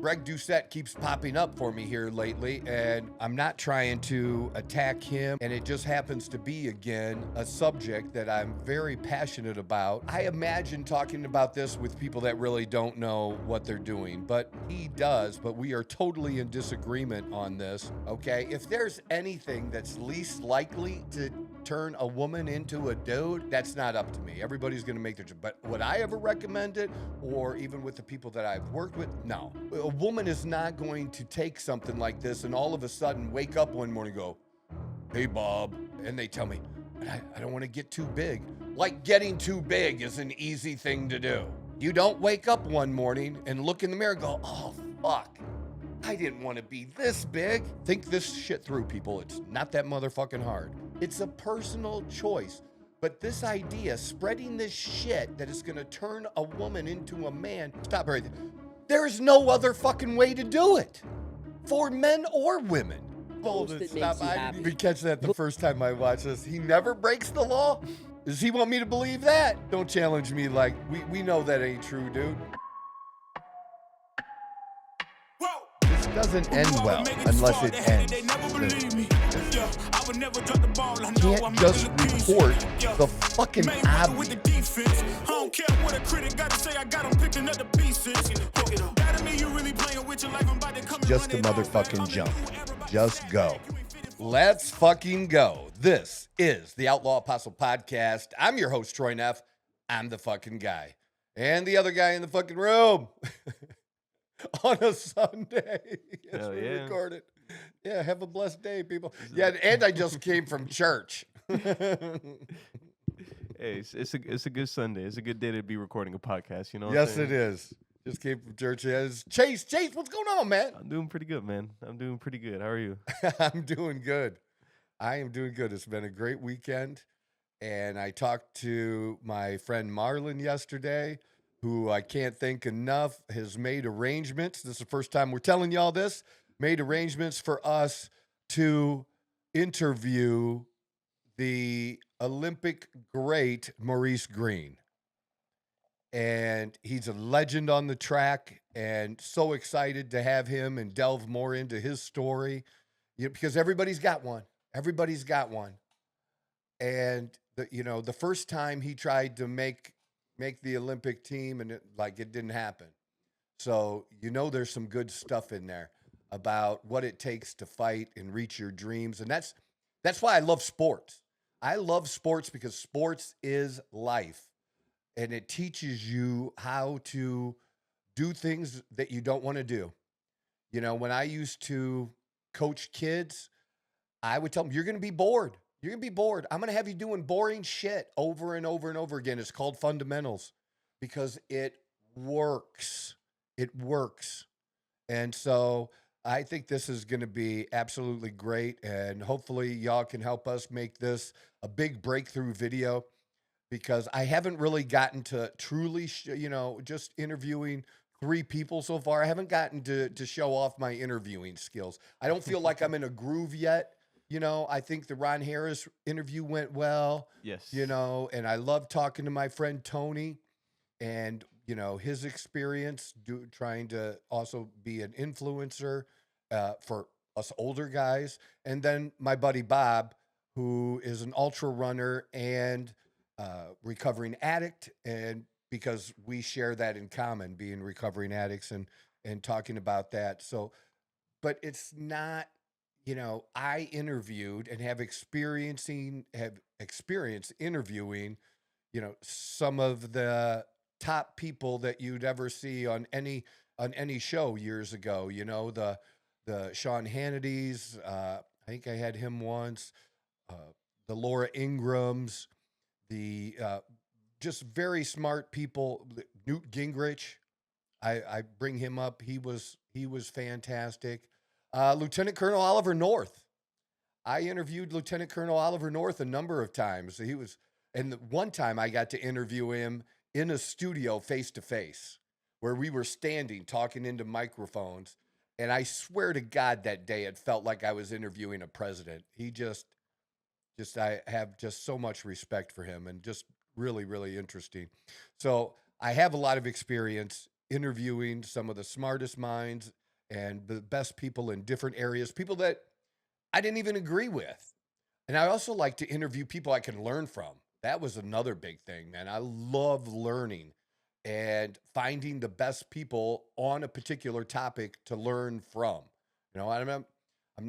Greg Doucette keeps popping up for me here lately, and I'm not trying to attack him, and it just happens to be, again, a subject that I'm very passionate about. I imagine talking about this with people that really don't know what they're doing, but he does, but we are totally in disagreement on this, okay? If there's anything that's least likely to turn a woman into a dude, that's not up to me. Everybody's going to make their choice. But would I ever recommend it? Or even with the people that I've worked with? No. A woman is not going to take something like this and all of a sudden wake up one morning and go, hey, Bob. And they tell me, I don't want to get too big. Like getting too big is an easy thing to do. You don't wake up one morning and look in the mirror and go, oh, fuck. I didn't want to be this big. Think this shit through, people. It's not that motherfucking hard. It's a personal choice. But this idea, spreading this shit that is going to turn a woman into a man, stop right there. There's no other fucking way to do it. For men or women. Hold it, stop. I didn't even catch that the first time I watched this. He never breaks the law? Does he want me to believe that? Don't challenge me like, we know that ain't true, dude. Doesn't end well unless it ends. Can't just report the fucking obvious. Just a motherfucking jump. Just go. Let's fucking go. This is the Outlaw Apostle Podcast. I'm your host, Troy Neff. I'm the fucking guy. And the other guy in the fucking room. On a Sunday. Yes, we're recording. Yeah, have a blessed day, people. Yeah, and I just came from church. Hey, it's a good Sunday. It's a good day to be recording a podcast, you know? Yes, it is. Just came from church. Yes. Chase, what's going on, man? I'm doing pretty good, man. I'm doing pretty good. How are you? I'm doing good. I am doing good. It's been a great weekend. And I talked to my friend Marlon yesterday, who I can't thank enough, has made arrangements. This is the first time we're telling y'all this. Made arrangements for us to interview the Olympic great Maurice Greene. And he's a legend on the track, and so excited to have him and delve more into his story, because everybody's got one. Everybody's got one. And the first time he tried to make the Olympic team, and it didn't happen. So, there's some good stuff in there about what it takes to fight and reach your dreams. And that's why I love sports. I love sports because sports is life, and it teaches you how to do things that you don't want to do. When I used to coach kids, I would tell them, you're going to be bored. You're going to be bored. I'm going to have you doing boring shit over and over and over again. It's called fundamentals because it works. It works. And so I think this is going to be absolutely great. And hopefully y'all can help us make this a big breakthrough video, because I haven't really gotten to truly, just interviewing 3 people so far. I haven't gotten to show off my interviewing skills. I don't feel like I'm in a groove yet. I think the Ron Harris interview went well. Yes. And I love talking to my friend Tony and, his experience trying to also be an influencer for us older guys. And then my buddy Bob, who is an ultra runner and recovering addict. And because we share that in common, being recovering addicts and talking about that. So, but it's not, I interviewed and have experience interviewing, some of the top people that you'd ever see on any show years ago. The Sean Hannity's. I think I had him once. The Laura Ingrams. The just very smart people. Newt Gingrich. I bring him up. He was fantastic. Lieutenant Colonel Oliver North. I interviewed Lieutenant Colonel Oliver North a number of times. And one time I got to interview him in a studio face to face, where we were standing talking into microphones. And I swear to God, that day it felt like I was interviewing a president. He I have just so much respect for him, and just really, really interesting. So I have a lot of experience interviewing some of the smartest minds and the best people in different areas, people that I didn't even agree with. And I also like to interview people I can learn from. That was another big thing, man. I love learning and finding the best people on a particular topic to learn from. I'm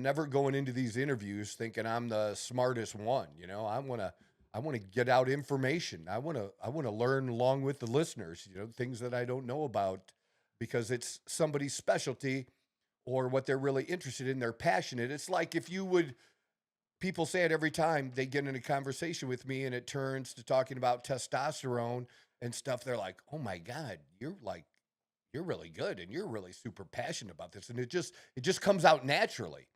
never going into these interviews thinking I'm the smartest one. I want to get out information. I want to learn along with the listeners, things that I don't know about because it's somebody's specialty or what they're really interested in. They're passionate. It's like if you would people say it every time they get in a conversation with me and it turns to talking about testosterone and stuff. They're like, "Oh my God, you're really good and you're really super passionate about this." And it just comes out naturally.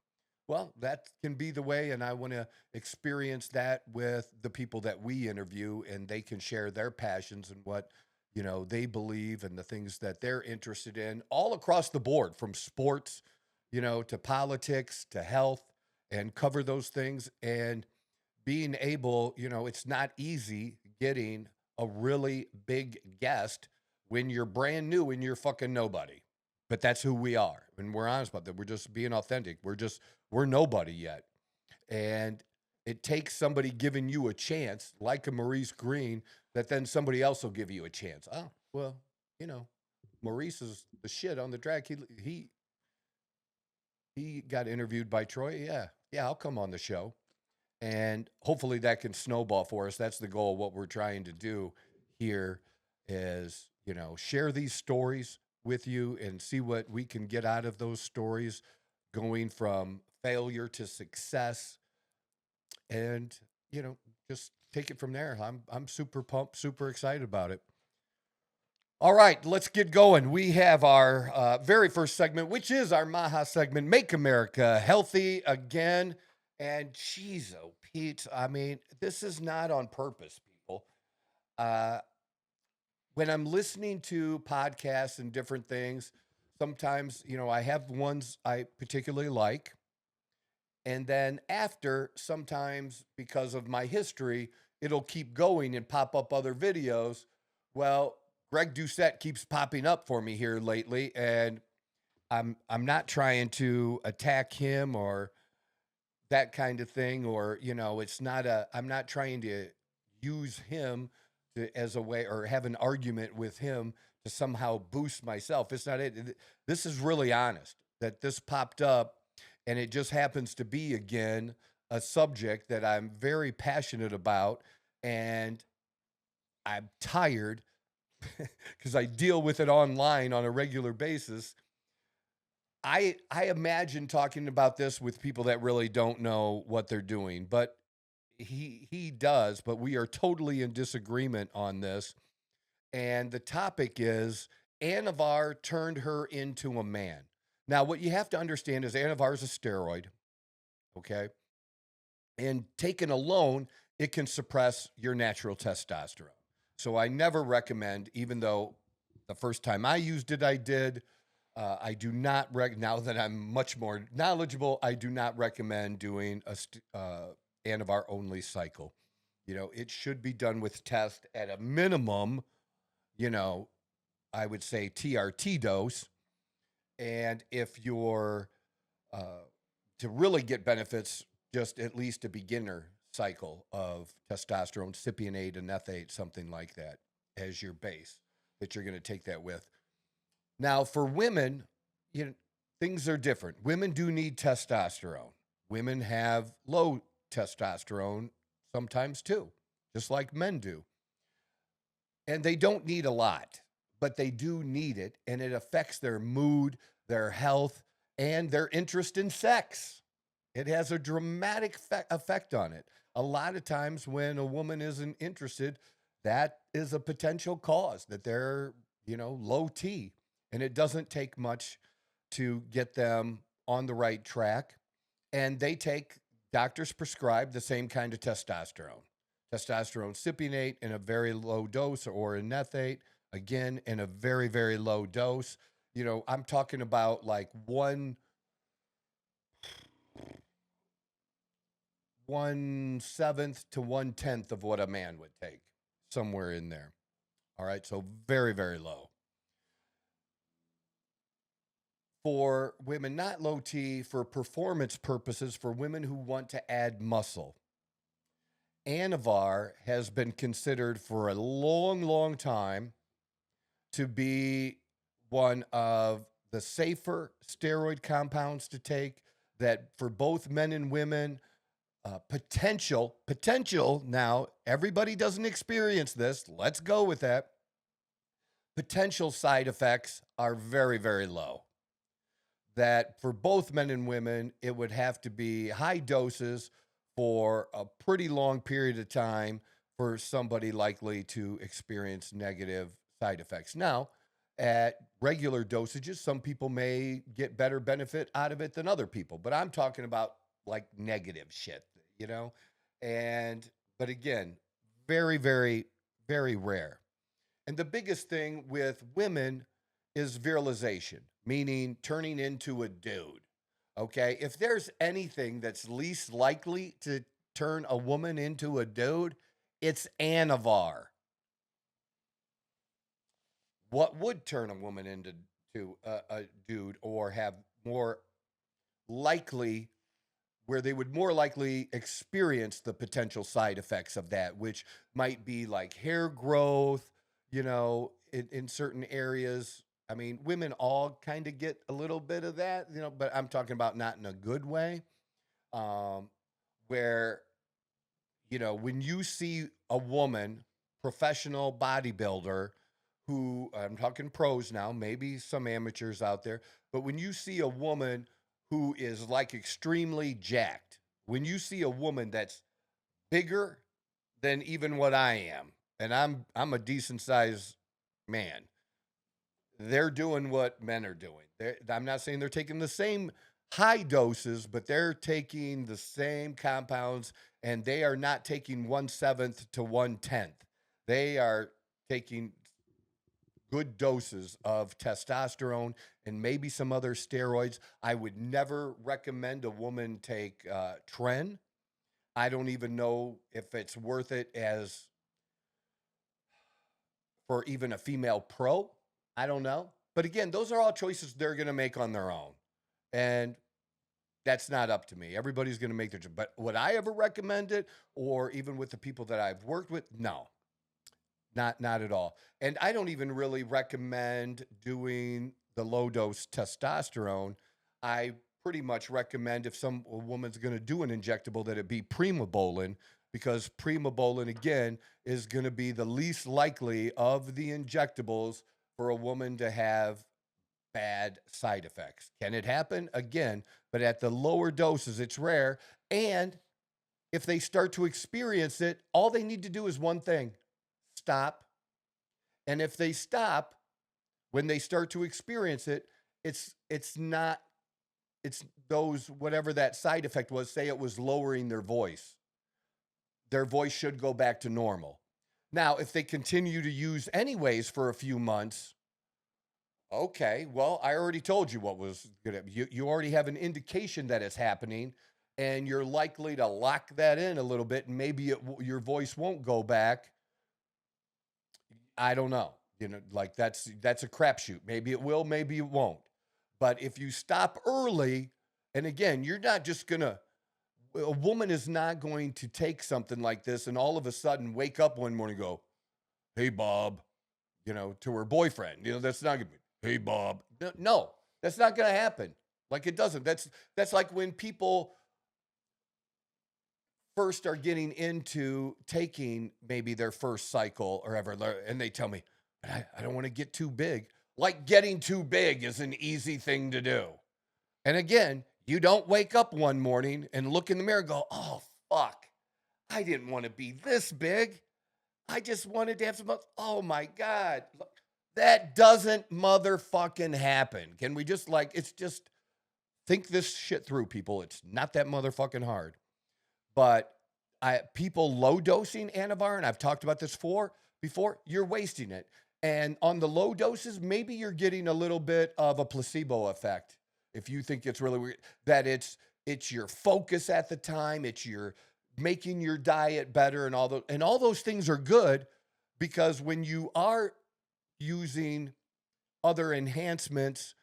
Well, that can be the way, and I want to experience that with the people that we interview, and they can share their passions and what they believe and the things that they're interested in, all across the board, from sports, to politics to health, and cover those things. And being able, it's not easy getting a really big guest when you're brand new and you're fucking nobody. But that's who we are. And we're honest about that. We're just being authentic. We're nobody yet. And it takes somebody giving you a chance, like a Maurice Greene, that then somebody else will give you a chance. Oh, well, you know, Maurice is the shit on the track. He got interviewed by Troy. Yeah, I'll come on the show. And hopefully that can snowball for us. That's the goal. What we're trying to do here is, share these stories with you and see what we can get out of those stories, going from failure to success, and just take it from there. I'm super pumped, super excited about it. All right, let's get going. We have our very first segment, which is our MAHA segment, Make America Healthy Again. And geez, oh, Pete, I mean, this is not on purpose, people. Uh, when I'm listening to podcasts and different things, sometimes, I have ones I particularly like. And then after, sometimes because of my history, it'll keep going and pop up other videos. Well, Greg Doucette keeps popping up for me here lately, and I'm not trying to attack him or that kind of thing, or it's not a I'm not trying to use him as a way or have an argument with him to somehow boost myself. It's not it. This is really honest that this popped up, and it just happens to be again a subject that I'm very passionate about, and I'm tired because I deal with it online on a regular basis. I imagine talking about this with people that really don't know what they're doing, but he does, but we are totally in disagreement on this. And the topic is Anavar turned her into a man. Now, what you have to understand is Anavar is a steroid, okay? And taken alone, it can suppress your natural testosterone. So I never recommend, even though the first time I used it, I did. I do not now that I'm much more knowledgeable, I do not recommend doing a Anavar only cycle. It should be done with test at a minimum. You know, I would say TRT dose, and if you're to really get benefits, just at least a beginner cycle of testosterone, cypionate, and ethate, something like that, as your base that you're going to take that with. Now, for women, things are different. Women do need testosterone. Women have low testosterone sometimes too, just like men do. And they don't need a lot, but they do need it, and it affects their mood, their health, and their interest in sex. It has a dramatic effect on it. A lot of times when a woman isn't interested, that is a potential cause that they're, low T. And it doesn't take much to get them on the right track. And they take, doctors prescribe the same kind of testosterone. Testosterone cypionate in a very low dose, or in ethate, again, in a very, very low dose. I'm talking about like 1/7 to 1/10 of what a man would take, somewhere in there. All right. So very, very low. for women, not low T, for performance purposes, for women who want to add muscle. Anavar has been considered for a long, long time to be one of the safer steroid compounds to take, that for both men and women, potential, now, everybody doesn't experience this. Let's go with that. Potential side effects are very, very low. That for both men and women, it would have to be high doses for a pretty long period of time for somebody likely to experience negative side effects. Now, at regular dosages, some people may get better benefit out of it than other people, but I'm talking about like negative shit, you know? But again, very, very, very rare. And the biggest thing with women is virilization, meaning turning into a dude. Okay. If there's anything that's least likely to turn a woman into a dude, it's Anavar. What would turn a woman into a dude, or have more likely, where they would more likely experience the potential side effects of that, which might be like hair growth, in certain areas. I mean, women all kind of get a little bit of that, but I'm talking about not in a good way. Where, when you see a woman, professional bodybuilder, who, I'm talking pros now, maybe some amateurs out there, but when you see a woman who is like extremely jacked, when you see a woman that's bigger than even what I am, and I'm a decent sized man, they're doing what men are doing. I'm not saying they're taking the same high doses, but they're taking the same compounds, and they are not taking 1/7 to 1/10. They are taking good doses of testosterone and maybe some other steroids. I would never recommend a woman take Tren. I don't even know if it's worth it as for even a female pro. I don't know. But again, those are all choices they're going to make on their own. And that's not up to me. Everybody's going to make their choice. But would I ever recommend it? Or even with the people that I've worked with? No. Not at all. And I don't even really recommend doing the low dose testosterone. I pretty much recommend, if a woman's going to do an injectable, that it be primobolan, because primobolan, again, is going to be the least likely of the injectables for a woman to have bad side effects. Can it happen? Again, but at the lower doses, it's rare. And if they start to experience it, all they need to do is one thing: stop. And if they stop, when they start to experience it, it's those, whatever that side effect was, say it was lowering their voice should go back to normal. Now, if they continue to use anyways for a few months, okay, well, I already told you what was good. You already have an indication that it's happening, and you're likely to lock that in a little bit, and maybe your voice won't go back. I don't know. Like that's a crapshoot. Maybe it will, maybe it won't. But if you stop early, and again, you're not just a woman is not going to take something like this and all of a sudden wake up one morning and go, "Hey, Bob," to her boyfriend. That's not going to be, "Hey, Bob." No, that's not going to happen. Like, it doesn't. That's like when people first are getting into taking maybe their first cycle or ever, and they tell me, I don't want to get too big. Like, getting too big is an easy thing to do. And again, you don't wake up one morning and look in the mirror and go, "Oh, fuck, I didn't want to be this big. I just wanted to have some, oh my God." That doesn't motherfucking happen. Can we just think this shit through, people? It's not that motherfucking hard. But people low dosing Anavar, and I've talked about this before, you're wasting it. And on the low doses, maybe you're getting a little bit of a placebo effect. If you think it's really weird, that it's your focus at the time, it's your making your diet better, and all those things are good, because when you are using other enhancements,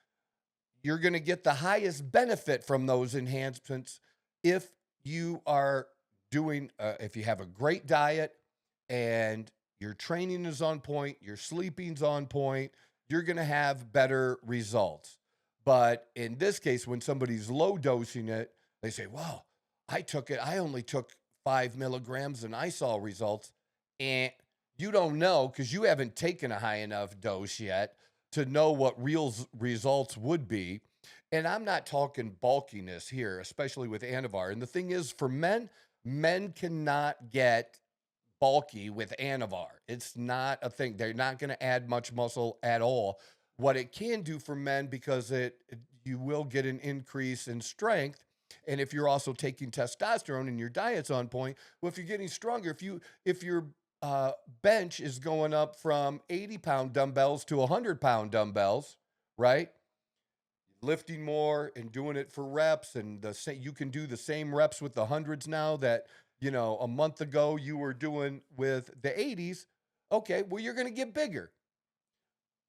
you're going to get the highest benefit from those enhancements if you are doing, if you have a great diet and your training is on point, your sleeping's on point, you're going to have better results. But in this case, when somebody's low dosing it, they say, well, I only took 5 milligrams and I saw results. And you don't know because you haven't taken a high enough dose yet to know what real results would be. And I'm not talking bulkiness here, especially with Anavar. And the thing is, for men, men cannot get bulky with Anavar. It's not a thing. They're not going to add much muscle at all. What it can do for men, because you will get an increase in strength. And if you're also taking testosterone and your diet's on point, well, if you're getting stronger, if your bench is going up from 80-pound dumbbells to 100-pound dumbbells, right? Lifting more and doing it for reps, and you can do the same reps with the hundreds now that a month ago you were doing with the 80s. Okay, well, you're going to get bigger.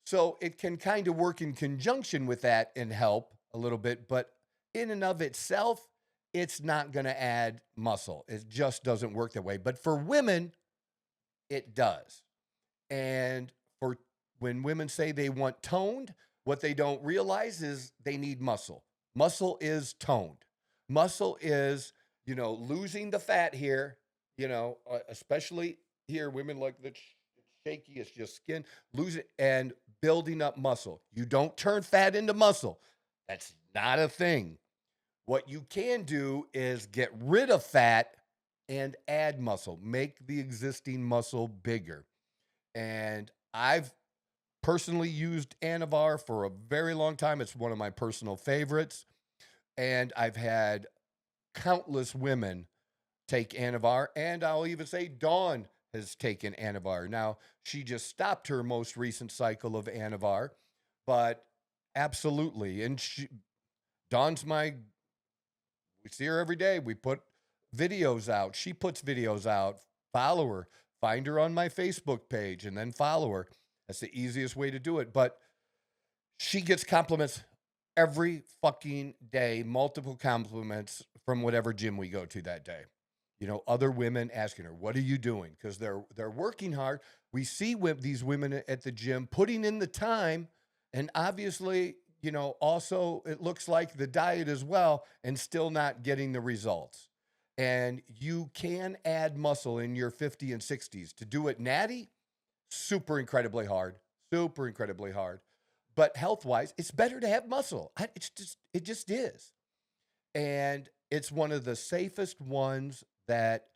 So it can kind of work in conjunction with that and help a little bit, but in and of itself, it's not going to add muscle. It just doesn't work that way. But for women, it does. And for when women say they want toned, what they don't realize is they need muscle. Muscle is toned. Muscle is, losing the fat here, especially here, women like the shaky, it's just skin, lose it and building up muscle. You don't turn fat into muscle. That's not a thing. What you can do is get rid of fat and add muscle, make the existing muscle bigger. And I've personally used Anavar for a very long time. It's one of my personal favorites. And I've had countless women take Anavar. And I'll even say Dawn has taken Anavar. Now, she just stopped her most recent cycle of Anavar. But absolutely. And Dawn's we see her every day. We put videos out. She puts videos out. Follow her. Find her on my Facebook page and then follow her. That's the easiest way to do it. But she gets compliments every fucking day, multiple compliments from whatever gym we go to that day. Other women asking her, what are you doing? Because they're working hard. We see these women at the gym putting in the time, and obviously, also it looks like the diet as well, and still not getting the results. And you can add muscle in your 50 and 60s. To do it natty, super incredibly hard. But health-wise, it's better to have muscle. It just is. And it's one of the safest ones that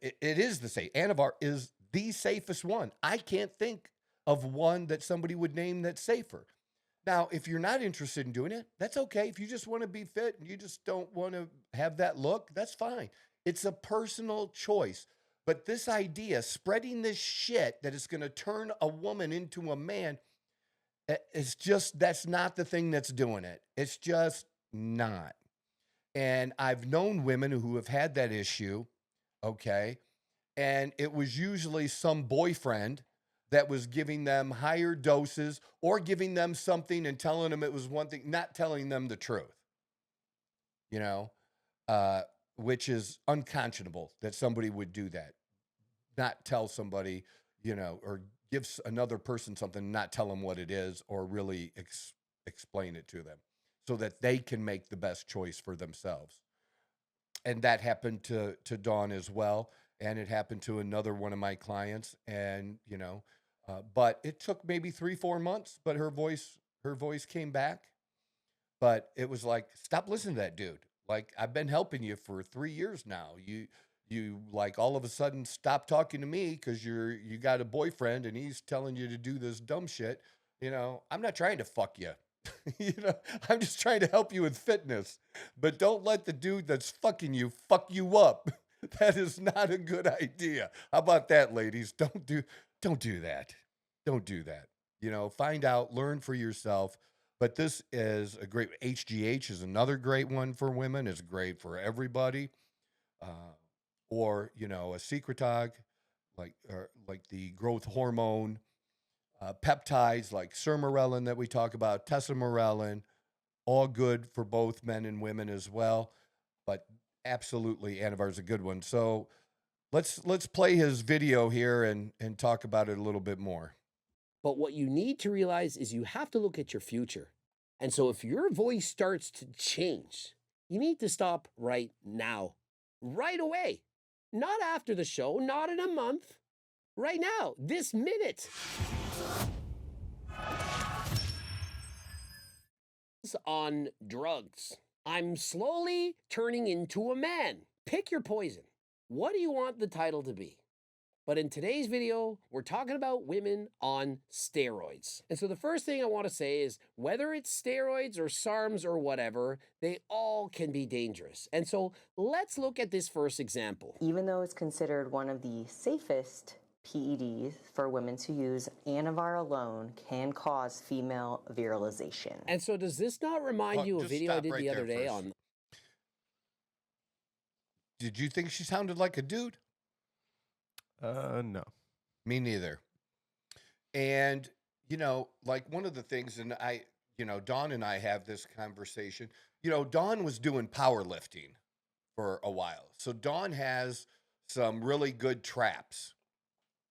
it is the safe. Anavar is the safest one. I can't think of one that somebody would name that's safer. Now, if you're not interested in doing it, that's okay. If you just want to be fit and you just don't want to have that look, that's fine. It's a personal choice. But this idea, spreading this shit that is going to turn a woman into a man, that's not the thing that's doing it. It's just not. And I've known women who have had that issue, okay? And it was usually some boyfriend that was giving them higher doses or giving them something and telling them it was one thing, not telling them the truth, which is unconscionable that somebody would do that. Not tell somebody, or give another person something, not tell them what it is or really explain it to them so that they can make the best choice for themselves. And that happened to Dawn as well. And it happened to another one of my clients. And, but it took maybe 3-4 months, but her voice came back. But it was like, stop listening to that dude. Like, I've been helping you for 3 years now. You like all of a sudden stop talking to me because you got a boyfriend and he's telling you to do this dumb shit. I'm not trying to fuck you. I'm just trying to help you with fitness. But don't let the dude that's fucking you fuck you up. That is not a good idea. How about that, ladies? Don't do that. Don't do that. Find out, learn for yourself. But this is a great, HGH is another great one for women. It's great for everybody. Or, a secretog, like the growth hormone, peptides like sermorelin that we talk about, tesamorelin, all good for both men and women as well. But absolutely, Anavar is a good one. So let's play his video here and talk about it a little bit more. But what you need to realize is you have to look at your future. And so if your voice starts to change, you need to stop right now, right away. Not after the show, not in a month, right now, this minute. On drugs. I'm slowly turning into a man. Pick your poison. What do you want the title to be? But in today's video, we're talking about women on steroids. And so the first thing I want to say is whether it's steroids or SARMs or whatever, they all can be dangerous. And so let's look at this first example. Even though it's considered one of the safest PEDs for women to use, Anavar alone can cause female virilization. And so does this not remind you of a just video I stop did right the there other day first. on... Did you think she sounded like a dude? No. Me neither. And, you know, like one of the things, and Dawn and I have this conversation, Dawn was doing powerlifting for a while. So Dawn has some really good traps,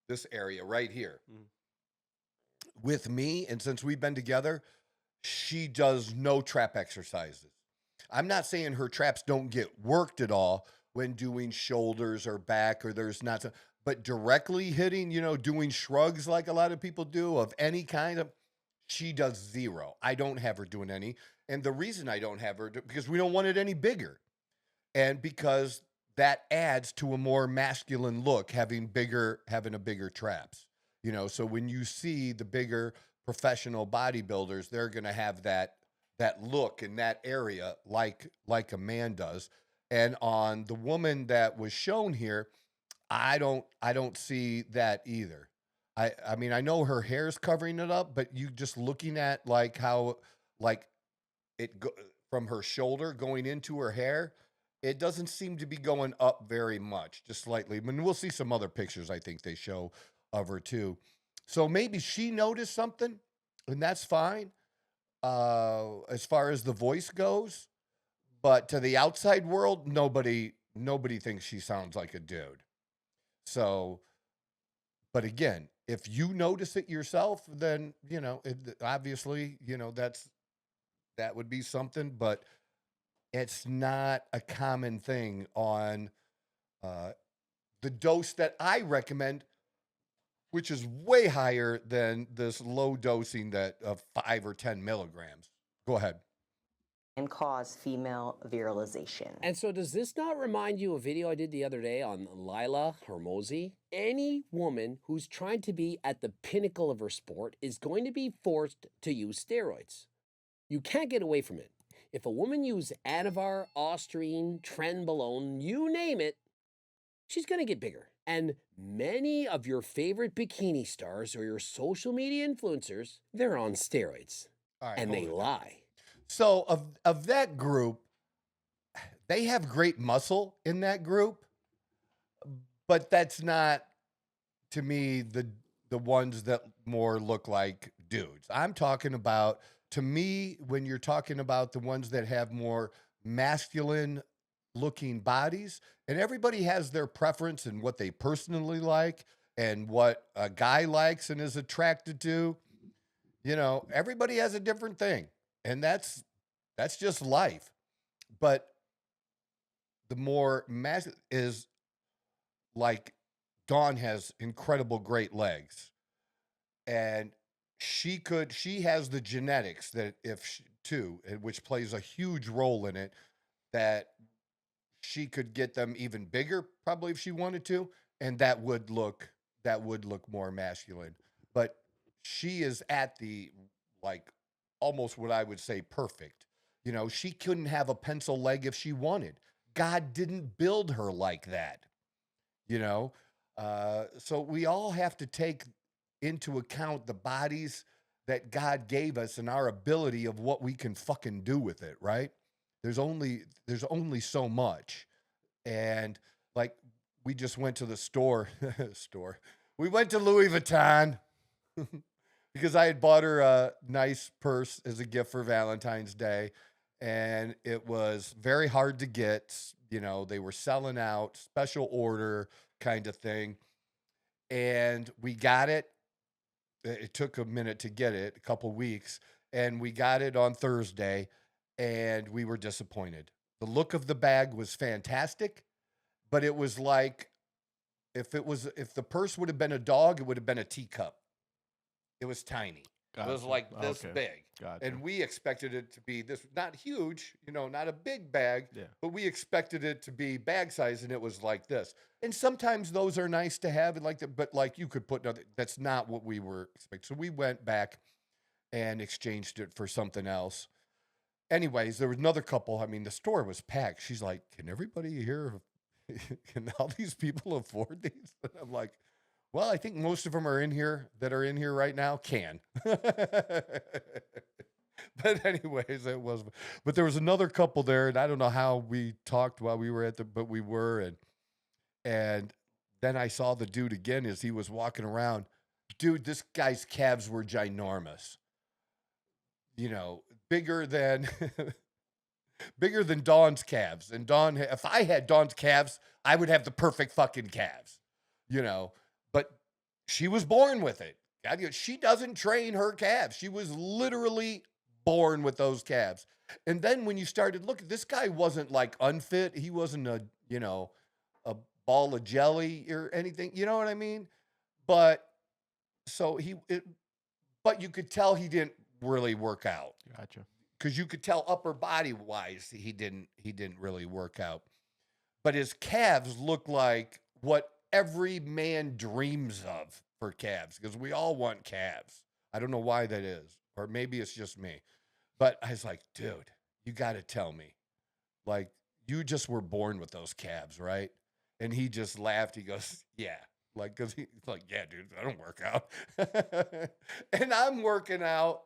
this area right here. With me, and since we've been together, she does no trap exercises. I'm not saying her traps don't get worked at all when doing shoulders or back, or there's not some, but directly hitting, doing shrugs like a lot of people do of any kind of, she does zero. I don't have her doing any. And the reason I don't have her, because we don't want it any bigger. And because that adds to a more masculine look, having a bigger traps. So when you see the bigger professional bodybuilders, they're going to have that look in that area like a man does. And on the woman that was shown here, I don't see that either. I mean, I know her hair's covering it up, but you just looking at like how like it from her shoulder going into her hair, it doesn't seem to be going up very much, just slightly. I mean, we'll see some other pictures I think they show of her too. So maybe she noticed something, and that's fine. As far as the voice goes, but to the outside world, nobody thinks she sounds like a dude. So, but again, if you notice it yourself, then, obviously, that would be something, but it's not a common thing on the dose that I recommend, which is way higher than this low dosing of 5 or 10 milligrams. Go ahead. And cause female virilization. And so does this not remind you of a video I did the other day on Lila Hormozi? Any woman who's trying to be at the pinnacle of her sport is going to be forced to use steroids. You can't get away from it. If a woman uses Anavar, Ostrine, Trenbolone, you name it, she's going to get bigger. And many of your favorite bikini stars or your social media influencers, they're on steroids. All right, and they lie. So of that group, they have great muscle in that group, but that's not, to me, the ones that more look like dudes. I'm talking about, to me, when you're talking about the ones that have more masculine looking bodies, and everybody has their preference and what they personally like and what a guy likes and is attracted to. Everybody has a different thing. And that's just life. But the more is like Dawn has incredible great legs. And she has the genetics that which plays a huge role in it, that she could get them even bigger probably if she wanted to, and that would look more masculine. But she is at the almost what I would say perfect. She couldn't have a pencil leg if she wanted. God didn't build her like that. So we all have to take into account the bodies that God gave us and our ability of what we can fucking do with it, right? There's only so much. And we just went to the store. We went to Louis Vuitton. because I had bought her a nice purse as a gift for Valentine's Day, and it was very hard to get. You know, they were selling out, special order kind of thing. And we got it. It took a minute to get it, a couple weeks, and we got it on Thursday, and we were disappointed. The look of the bag was fantastic, but it was like if the purse would have been a dog, it would have been a teacup. It was tiny. It was Gotcha. like this Okay. big. Gotcha. And we expected it to be this, not huge, not a big bag, Yeah. but we expected it to be bag size, and it was like this. And sometimes those are nice to have, and like that, but like you could put that's not what we were expecting. So we went back and exchanged it for something else. Anyways, there was another couple. I mean, the store was packed. She's like, "Can everybody here? Can all these people afford these?" And I'm like, "Well, I think most of them are in here right now can." But anyways, it was. But there was another couple there, and I don't know how we talked while we were but we were, and then I saw the dude again as he was walking around. Dude, this guy's calves were ginormous. Bigger than bigger than Dawn's calves. And Dawn, if I had Dawn's calves, I would have the perfect fucking calves. But she was born with it. She doesn't train her calves. She was literally born with those calves. And then when you started looking, this guy wasn't like unfit. He wasn't a ball of jelly or anything. You know what I mean? But but you could tell he didn't really work out. Gotcha. Because you could tell upper body wise he didn't really work out. But his calves look like what every man dreams of for calves, because we all want calves. I don't know why that is, or maybe it's just me. But I was like, dude, you got to tell me. Like, you just were born with those calves, right? And he just laughed. He goes, yeah. Like, because he's like, yeah, dude, I don't work out. And I'm working out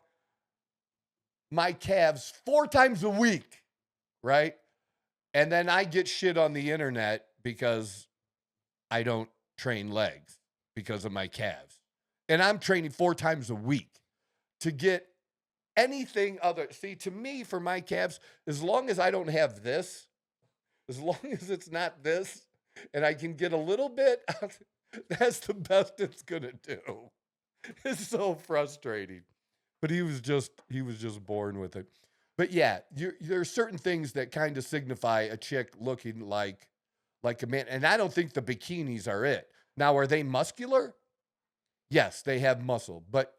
my calves 4 times a week, right? And then I get shit on the internet because I don't train legs because of my calves. And I'm training 4 times a week to get anything other. See, to me, for my calves, as long as I don't have this, as long as it's not this, and I can get a little bit, that's the best it's going to do. It's so frustrating. But he was just born with it. But yeah, there are certain things that kind of signify a chick looking like a man. And I don't think the bikinis are it. Now, are they muscular? Yes, they have muscle. But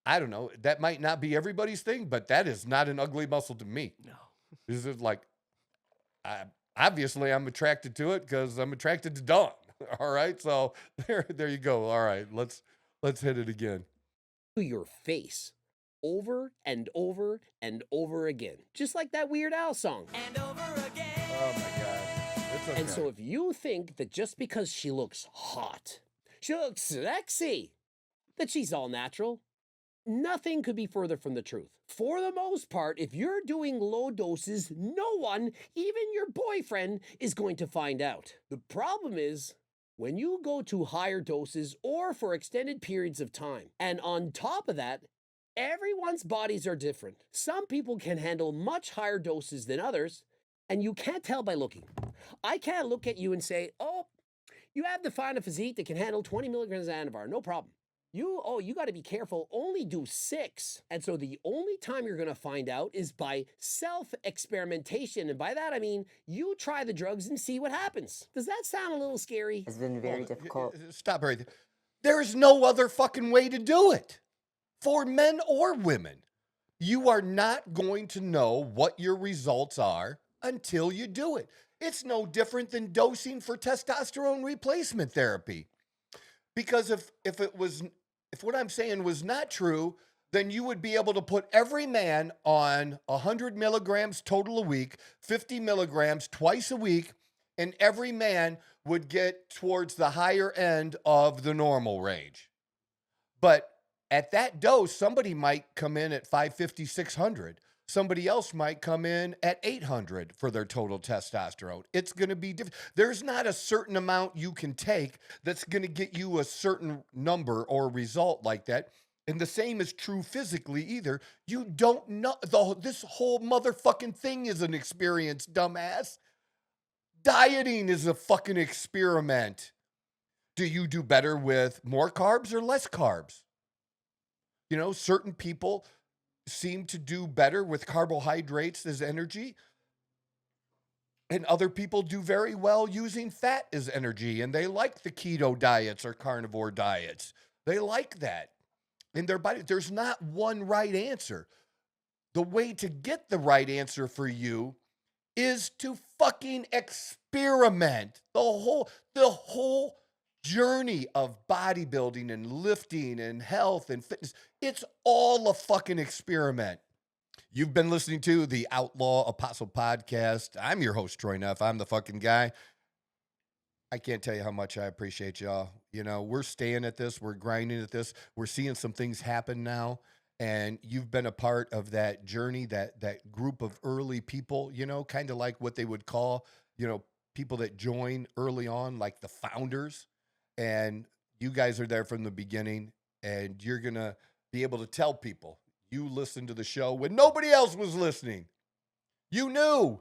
I don't know. That might not be everybody's thing, but that is not an ugly muscle to me. No. This is like, obviously I'm attracted to it because I'm attracted to Dawn. All right. So there you go. All right. Let's hit it again. To your face over and over and over again. Just like that Weird Al song. And over again. Oh my God. It's okay. And so if you think that just because she looks hot, she looks sexy, that she's all natural, nothing could be further from the truth. For the most part, if you're doing low doses, no one, even your boyfriend, is going to find out. The problem is when you go to higher doses or for extended periods of time. And on top of that, everyone's bodies are different. Some people can handle much higher doses than others, and you can't tell by looking. I can't look at you and say, oh, you have defined a physique that can handle 20 milligrams of Anavar, no problem. You got to be careful, only do 6. And so the only time you're going to find out is by self-experimentation. And by that, I mean, you try the drugs and see what happens. Does that sound a little scary? It's been very difficult. Stop right there. There's no other fucking way to do it for men or women. You are not going to know what your results are until you do it. It's no different than dosing for testosterone replacement therapy. Because if what I'm saying was not true, then you would be able to put every man on 100 milligrams total a week, 50 milligrams twice a week, and every man would get towards the higher end of the normal range. But at that dose, somebody might come in at 550, 600. Somebody else might come in at 800 for their total testosterone. It's going to be different. There's not a certain amount you can take that's going to get you a certain number or result like that. And the same is true physically either. You don't know. This whole motherfucking thing is an experience, dumbass. Dieting is a fucking experiment. Do you do better with more carbs or less carbs? You know, certain people seem to do better with carbohydrates as energy, and other people do very well using fat as energy, and they like the keto diets or carnivore diets. They like that. In their body, there's not one right answer. The way to get the right answer for you is to fucking experiment. The whole journey of bodybuilding and lifting and health and fitness, it's all a fucking experiment. You've been listening to the Outlaw Apostle Podcast. I'm your host, Troy Neff. I'm the fucking guy. I can't tell you how much I appreciate y'all. You know, we're staying at this. We're grinding at this. We're seeing some things happen now. And you've been a part of that journey, that group of early people, you know, kind of like what they would call, you know, people that join early on, like the founders. And you guys are there from the beginning, and you're going to be able to tell people you listened to the show when nobody else was listening. You knew.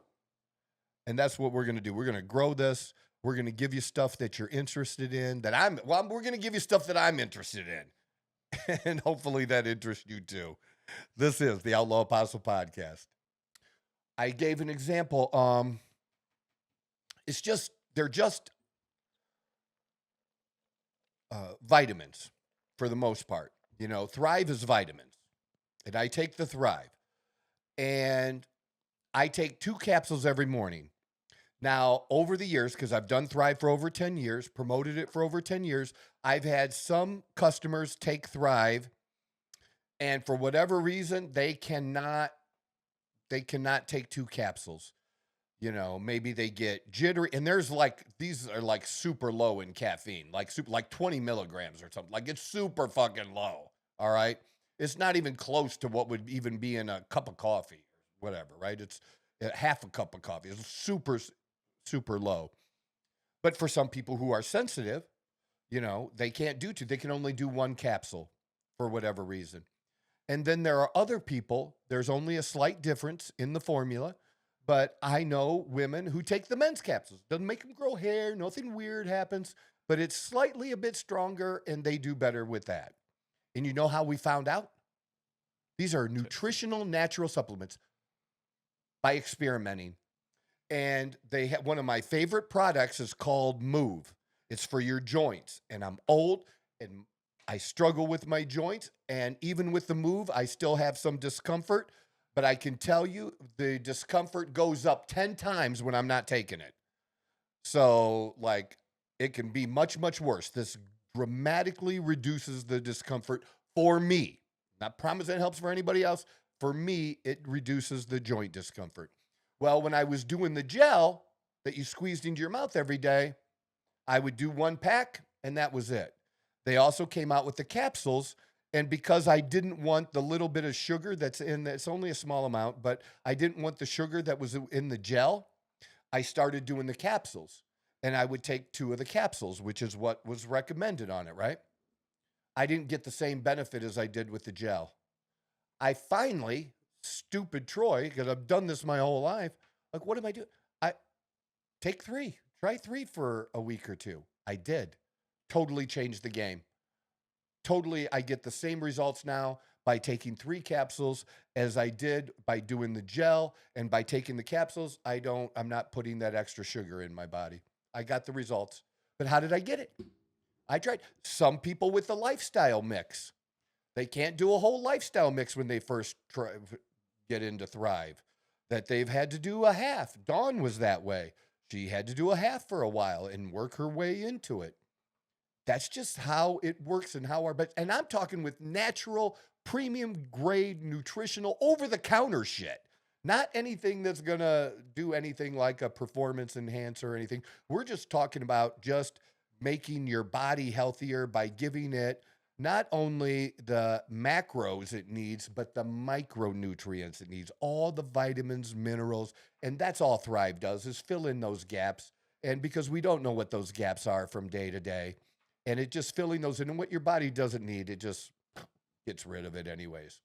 And that's what we're going to do. We're going to grow this. We're going to give you stuff that you're interested in, we're going to give you stuff that I'm interested in. And hopefully that interests you too. This is the Outlaw Apostle Podcast. I gave an example. They're just vitamins for the most part. You know, Thrive is vitamins. And I take the Thrive. And I take 2 capsules every morning. Now, over the years, because I've done Thrive for over 10 years, promoted it for over 10 years, I've had some customers take Thrive, and for whatever reason, they cannot take 2 capsules. You know, maybe they get jittery, and these are like super low in caffeine, like 20 milligrams or something. Like, it's super fucking low, all right? It's not even close to what would even be in a cup of coffee, whatever, right? It's half a cup of coffee. It's super low. But for some people who are sensitive, you know, they can't do 2. They can only do 1 capsule for whatever reason. And then there are other people, there's only a slight difference in the formula, but I know women who take the men's capsules. Doesn't make them grow hair, nothing weird happens, but it's slightly a bit stronger, and they do better with that. And you know how we found out? These are nutritional natural supplements by experimenting. And they have one of my favorite products is called Move. It's for your joints. And I'm old and I struggle with my joints. And even with the Move, I still have some discomfort. But I can tell you the discomfort goes up 10 times when I'm not taking it. So, like, it can be much, much worse. This dramatically reduces the discomfort for me. Not promising it helps for anybody else. For me, it reduces the joint discomfort. Well, when I was doing the gel that you squeezed into your mouth every day, I would do 1 pack, and that was it. They also came out with the capsules, and because I didn't want the little bit of sugar that's in there, it's only a small amount, but I didn't want the sugar that was in the gel, I started doing the capsules. And I would take 2 of the capsules, which is what was recommended on it, right? I didn't get the same benefit as I did with the gel. I finally, stupid Troy, because I've done this my whole life, like, what am I doing? I take 3, try 3 for a week or 2. I did. Totally changed the game. Totally, I get the same results now by taking 3 capsules as I did by doing the gel, and by taking the capsules, I'm not putting that extra sugar in my body. I got the results. But how did I get it? I tried. Some people with the lifestyle mix. They can't do a whole lifestyle mix when they first get into Thrive. That they've had to do a half. Dawn was that way. She had to do a half for a while and work her way into it. That's just how it works and and I'm talking with natural, premium grade, nutritional, over-the-counter shit. Not anything that's going to do anything like a performance enhancer or anything. We're just talking about just making your body healthier by giving it not only the macros it needs, but the micronutrients it needs, all the vitamins, minerals, and that's all Thrive does, is fill in those gaps. And because we don't know what those gaps are from day to day, and it just filling those in, and what your body doesn't need, it just gets rid of it anyways.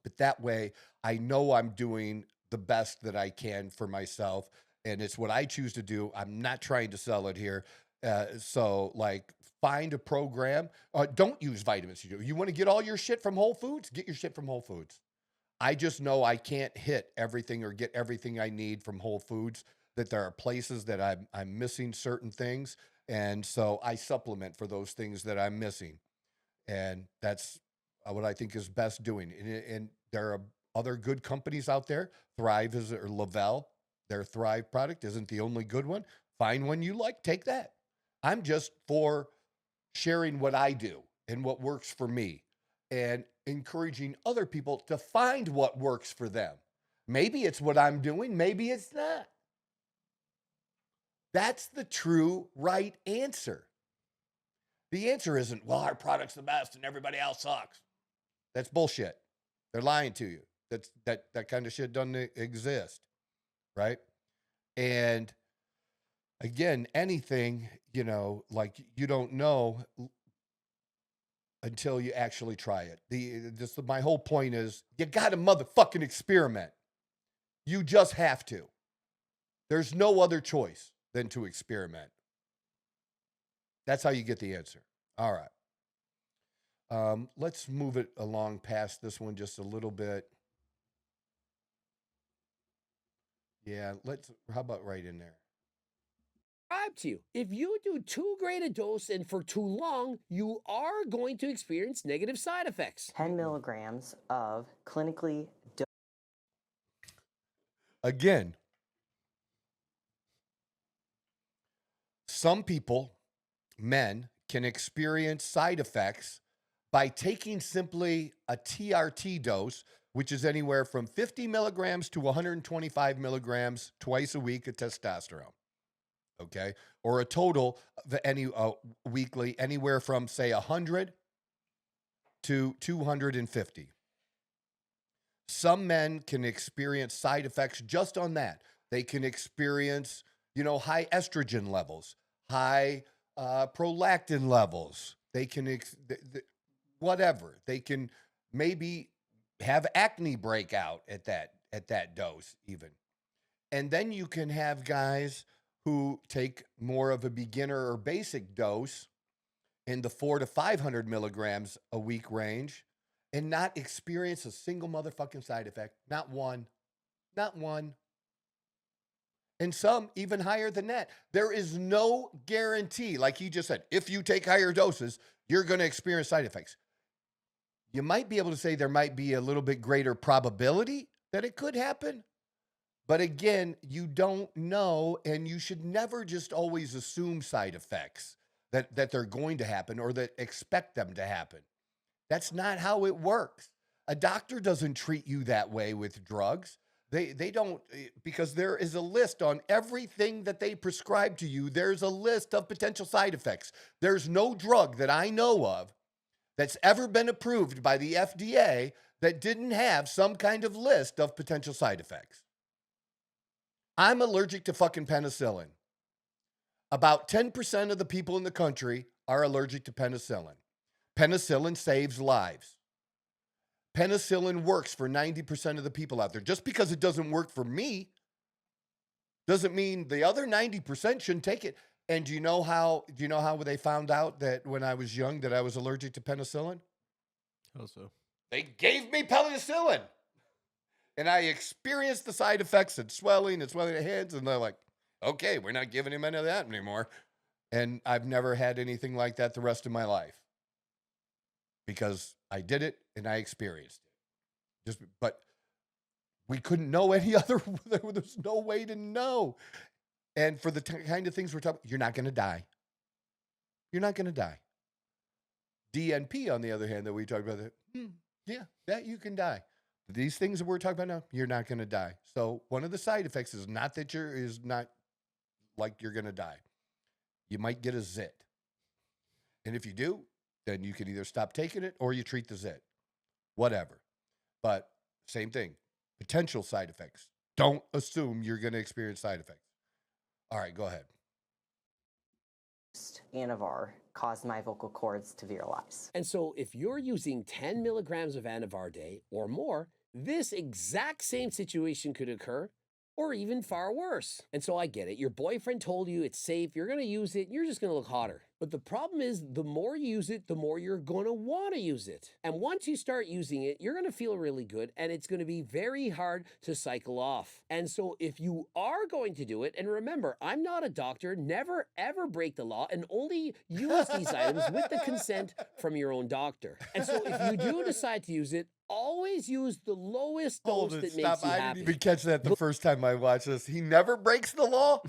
But that way, I know I'm doing the best that I can for myself, and it's what I choose to do. I'm not trying to sell it here. So, like, find a program. Don't use vitamins. You want to get all your shit from Whole Foods? Get your shit from Whole Foods. I just know I can't hit everything or get everything I need from Whole Foods, that there are places that I'm missing certain things, and so I supplement for those things that I'm missing. And that's what I think is best doing. And there are other good companies out there. Thrive is, or Lavelle, their Thrive product isn't the only good one. Find one you like, take that. I'm just for sharing what I do and what works for me, and encouraging other people to find what works for them. Maybe it's what I'm doing, maybe it's not. That's the true right answer. The answer isn't, well, our product's the best and everybody else sucks. That's bullshit. They're lying to you. That kind of shit doesn't exist, right? And again, anything, like, you don't know until you actually try it. My whole point is, you got to motherfucking experiment. You just have to. There's no other choice than to experiment. That's how you get the answer. All right. Let's move it along past this one just a little bit. Yeah, how about right in there? To you. If you do too great a dose and for too long, you are going to experience negative side effects. 10 milligrams of clinically Again, some people, men, can experience side effects by taking simply a TRT dose, which is anywhere from 50 milligrams to 125 milligrams twice a week of testosterone. Okay, or a total of weekly, anywhere from, say, 100 to 250. Some men can experience side effects just on that. They can experience, high estrogen levels, high prolactin levels. They can, whatever. They can maybe have acne breakout at that dose even. And then you can have guys who take more of a beginner or basic dose in the 400 to 500 milligrams a week range and not experience a single motherfucking side effect. Not one. Not one. And some even higher than that. There is no guarantee, like he just said, if you take higher doses, you're going to experience side effects. You might be able to say there might be a little bit greater probability that it could happen. But again, you don't know, and you should never just always assume side effects that they're going to happen or that expect them to happen. That's not how it works. A doctor doesn't treat you that way with drugs. They don't, because there is a list on everything that they prescribe to you. There's a list of potential side effects. There's no drug that I know of that's ever been approved by the FDA that didn't have some kind of list of potential side effects. I'm allergic to fucking penicillin. About 10% of the people in the country are allergic to penicillin. Penicillin saves lives. Penicillin works for 90% of the people out there. Just because it doesn't work for me doesn't mean the other 90% shouldn't take it. And do you know how they found out that when I was young that I was allergic to penicillin? How so? They gave me penicillin. And I experienced the side effects and swelling the hands. And they're like, okay, we're not giving him any of that anymore. And I've never had anything like that the rest of my life. Because I did it and I experienced it. But we couldn't know any other. There's no way to know. And for the kind of things we're talking, you're not going to die. You're not going to die. DNP, on the other hand, that we talked about, yeah, that you can die. These things that we're talking about now, you're not going to die. So one of the side effects is not that is not like you're going to die. You might get a zit. And if you do, then you can either stop taking it or you treat the zit. Whatever. But same thing. Potential side effects. Don't assume you're going to experience side effects. All right, go ahead. Anavar caused my vocal cords to virilize. And so if you're using 10 milligrams of Anavar a day or more, this exact same situation could occur, or even far worse. And so I get it. Your boyfriend told you it's safe, you're gonna use it, you're just gonna look hotter. But the problem is, the more you use it, the more you're gonna wanna use it. And once you start using it, you're gonna feel really good, and it's gonna be very hard to cycle off. And so if you are going to do it, and remember, I'm not a doctor, never ever break the law, and only use these items with the consent from your own doctor. And so if you do decide to use it, always use the lowest dose that makes you I happy. didn't even catch that the first time I watched this. He never breaks the law?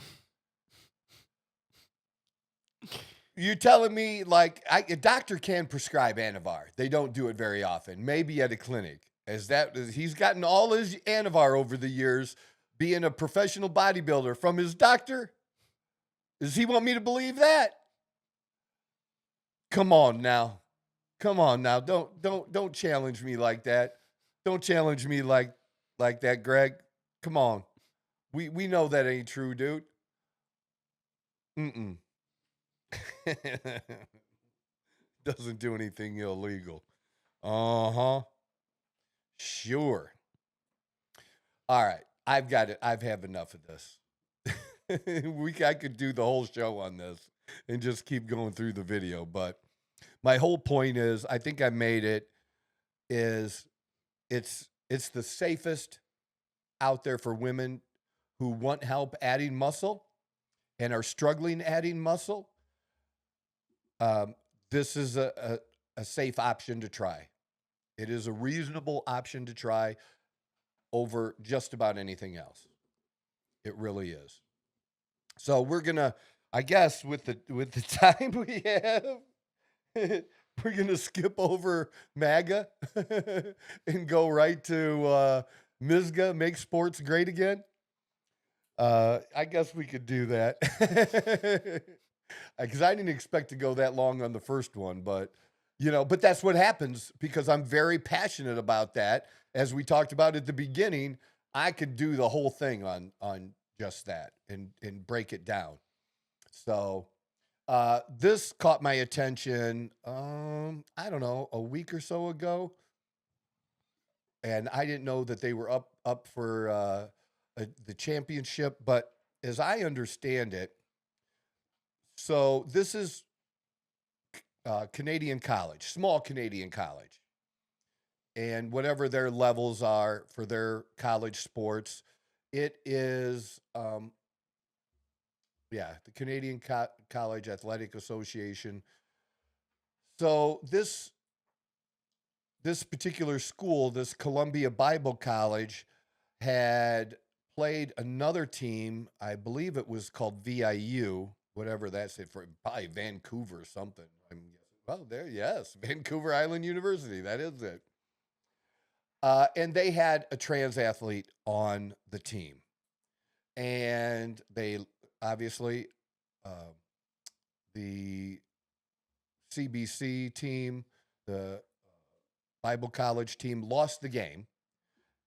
You telling me, like, a doctor can prescribe Anavar. They don't do it very often. Maybe at a clinic. He's gotten all his Anavar over the years being a professional bodybuilder from his doctor? Does he want me to believe that? Come on now. Come on now. Don't challenge me like that. Don't challenge me like that, Greg. Come on. We know that ain't true, dude. Mm-mm. Doesn't do anything illegal. Uh-huh. Sure. All right. I've got it. I've had enough of this. I could do the whole show on this and just keep going through the video, but my whole point is, I think I made it, is it's the safest out there for women who want help adding muscle and are struggling adding muscle. This is a safe option to try. It is a reasonable option to try over just about anything else. It really is. So we're gonna, I guess, with the time we have, we're gonna skip over MAGA and go right to MSGA, make sports great again. I guess we could do that. Because I didn't expect to go that long on the first one, but but that's what happens because I'm very passionate about that. As we talked about at the beginning, I could do the whole thing on just that and break it down. So this caught my attention, I don't know, a week or so ago, and I didn't know that they were up for the championship. But as I understand it, so this is Canadian college, small Canadian college, and whatever their levels are for their college sports, it is, the Canadian College Athletic Association. So this particular school, this Columbia Bible College, had played another team. I believe it was called VIU, whatever that's it for, probably Vancouver or something. Yes, Vancouver Island University. That is it. And they had a trans athlete on the team. And they obviously, the CBC team, the Bible college team, lost the game.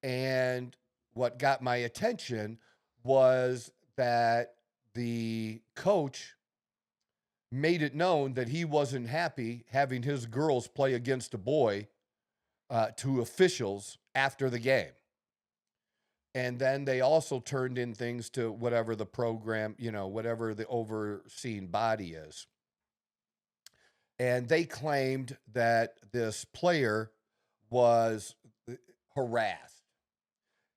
And what got my attention was that the coach made it known that he wasn't happy having his girls play against a boy to officials after the game. And then they also turned in things to whatever the program, whatever the overseeing body is. And they claimed that this player was harassed.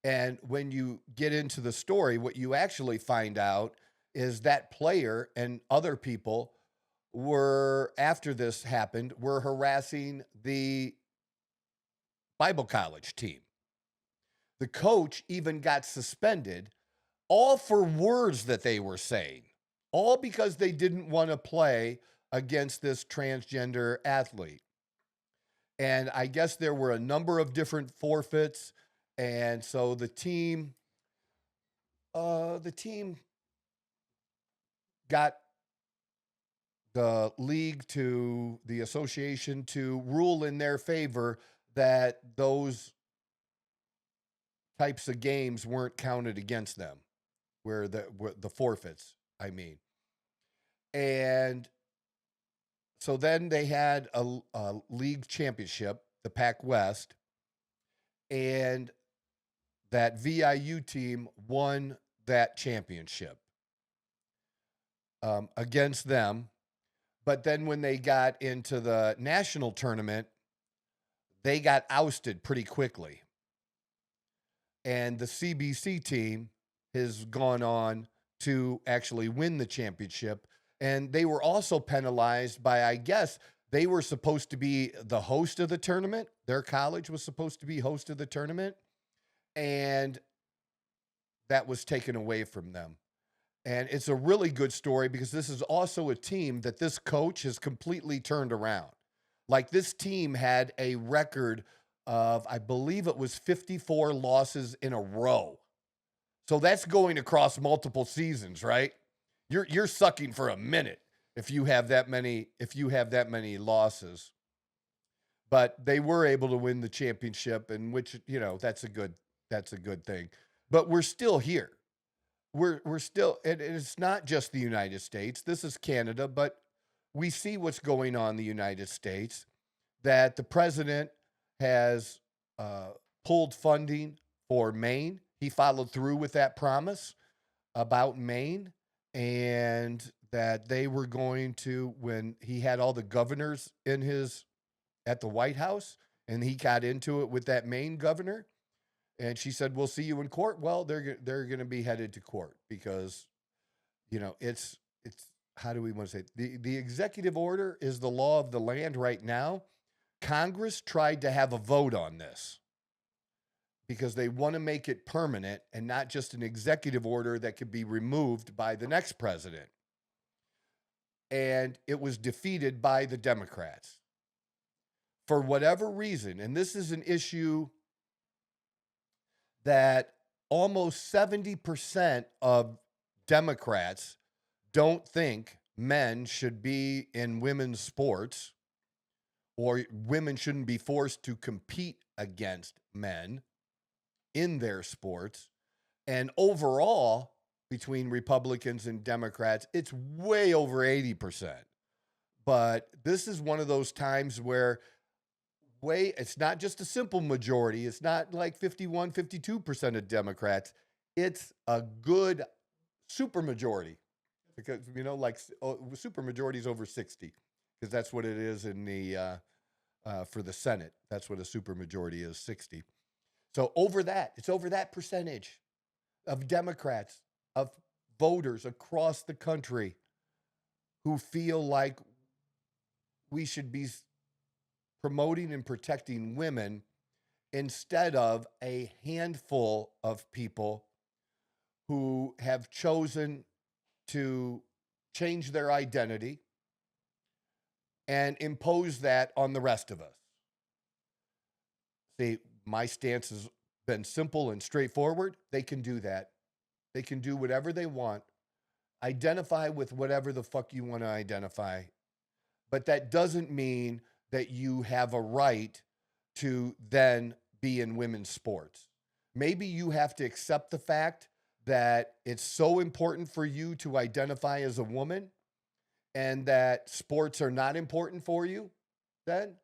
And when you get into the story, what you actually find out is that player and other people were, after this happened, were harassing the Bible college team. The coach even got suspended, all for words that they were saying, all because they didn't want to play against this transgender athlete. And I guess there were a number of different forfeits. And so the team got the league to the association to rule in their favor that those types of games weren't counted against them, where the forfeits, I mean. And So then they had a league championship, the Pac West, and that VIU team won that championship against them. But then when they got into the national tournament, they got ousted pretty quickly. And the CBC team has gone on to actually win the championship. And they were also penalized by, I guess, they were supposed to be the host of the tournament. Their college was supposed to be host of the tournament. And that was taken away from them. And it's a really good story because this is also a team that this coach has completely turned around. Like, this team had a record of, I believe it was 54 losses in a row. So that's going across multiple seasons, right? You're sucking for a minute if you have that many losses. But they were able to win the championship, and which, that's a good thing. But we're still here. We're still, and it's not just the United States. This is Canada, but we see what's going on in the United States, that the president has pulled funding for Maine. He followed through with that promise about Maine, and that they were going to, when he had all the governors at the White House, and he got into it with that Maine governor, and she said, "We'll see you in court." Well, they're going to be headed to court because, it's how do we want to say it? The executive order is the law of the land right now. Congress tried to have a vote on this because they want to make it permanent and not just an executive order that could be removed by the next president. And it was defeated by the Democrats. For whatever reason, and this is an issue that almost 70% of Democrats don't think men should be in women's sports, or women shouldn't be forced to compete against men in their sports. And overall, between Republicans and Democrats, it's way over 80%. But this is one of those times where it's not just a simple majority. It's not like 51, 52% of Democrats. It's a good supermajority, because, supermajority is over 60, because that's what it is in the for the Senate. That's what a supermajority is, 60. So it's over that percentage of Democrats, of voters across the country, who feel like we should be promoting and protecting women instead of a handful of people who have chosen to change their identity and impose that on the rest of us. See, my stance has been simple and straightforward. They can do that. They can do whatever they want. Identify with whatever the fuck you want to identify. But that doesn't mean that you have a right to then be in women's sports. Maybe you have to accept the fact that it's so important for you to identify as a woman, and that sports are not important for you. Then